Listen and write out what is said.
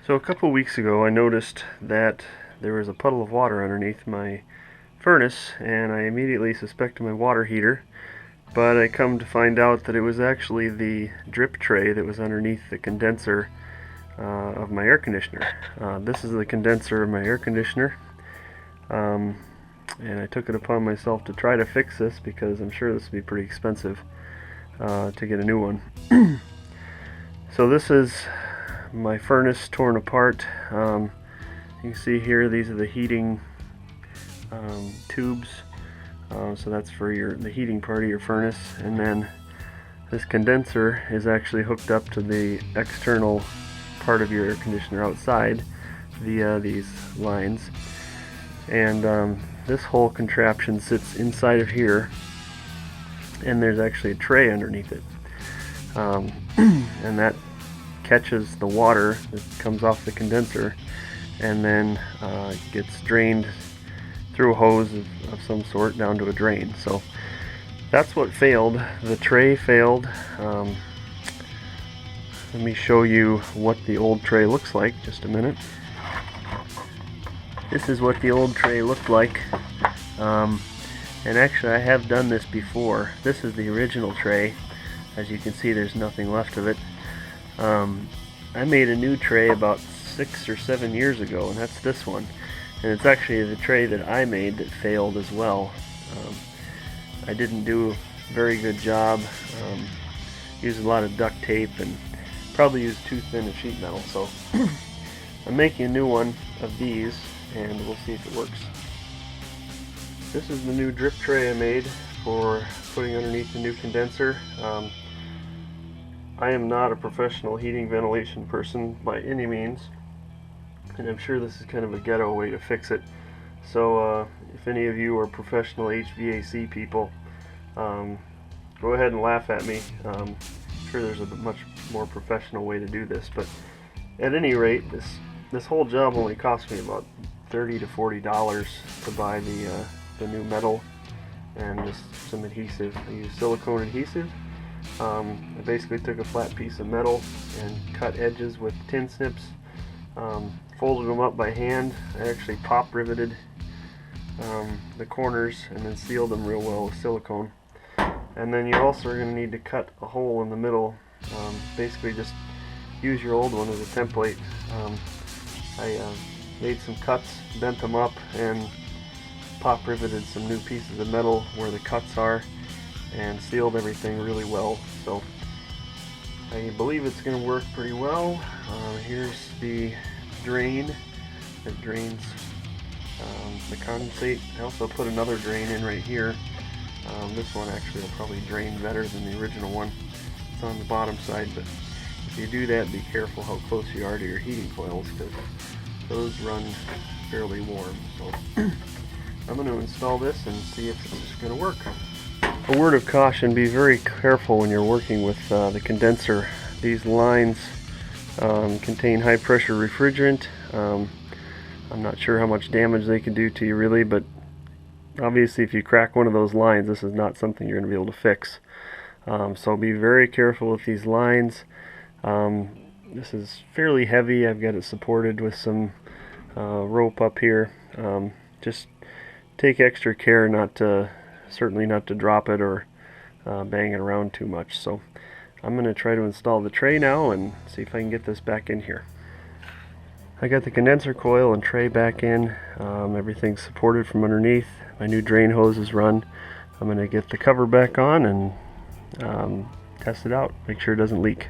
So a couple weeks ago I noticed that there was a puddle of water underneath my furnace, and I immediately suspected my water heater, but I come to find out that it was actually the drip tray that was underneath the condenser of my air conditioner. This is the condenser of my air conditioner, and I took it upon myself to try to fix this because I'm sure this would be pretty expensive to get a new one. So this is my furnace torn apart. You can see here these are the heating tubes, so that's for the heating part of your furnace, and then this condenser is actually hooked up to the external part of your air conditioner outside via these lines, and this whole contraption sits inside of here, and there's actually a tray underneath it, and that catches the water that comes off the condenser and then gets drained through a hose of some sort down to a drain. So that's what failed. The tray failed. Let me show you what the old tray looks like. Just a minute. This is what the old tray looked like, and actually I have done this before. This is the original tray. As you can see, there's nothing left of it. I made a new tray about 6 or 7 years ago, and that's this one, and it's actually the tray that I made that failed as well. I didn't do a very good job. Used a lot of duct tape and probably used too thin a sheet metal, so I'm making a new one of these and we'll see if it works. This is the new drip tray I made for putting underneath the new condenser. I am not a professional heating ventilation person by any means, and I'm sure this is kind of a ghetto way to fix it. So if any of you are professional HVAC people, go ahead and laugh at me. I'm sure there's a much more professional way to do this, but at any rate, this whole job only cost me about $30 to $40 to buy the new metal and just some adhesive. I used silicone adhesive. I basically took a flat piece of metal and cut edges with tin snips, folded them up by hand. I actually pop riveted the corners and then sealed them real well with silicone. And then you also are going to need to cut a hole in the middle. Basically just use your old one as a template. I made some cuts, bent them up, and pop riveted some new pieces of metal where the cuts are, and sealed everything really well. So I believe it's going to work pretty well. Here's the drain that drains the condensate. I also put another drain in right here. This one actually will probably drain better than the original one. It's on the bottom side, but if you do that, be careful how close you are to your heating coils because those run fairly warm. So I'm going to install this and see if it's going to work. A word of caution, be very careful when you're working with the condenser. These lines contain high pressure refrigerant. I'm not sure how much damage they can do to you really, but obviously if you crack one of those lines, this is not something you're going to be able to fix. So be very careful with these lines. This is fairly heavy. I've got it supported with some rope up here. Just take extra care certainly not to drop it or bang it around too much. So I'm going to try to install the tray now and see if I can get this back in here. I got the condenser coil and tray back in. Everything's supported from underneath. My new drain hose is run. I'm going to get the cover back on and test it out, make sure it doesn't leak.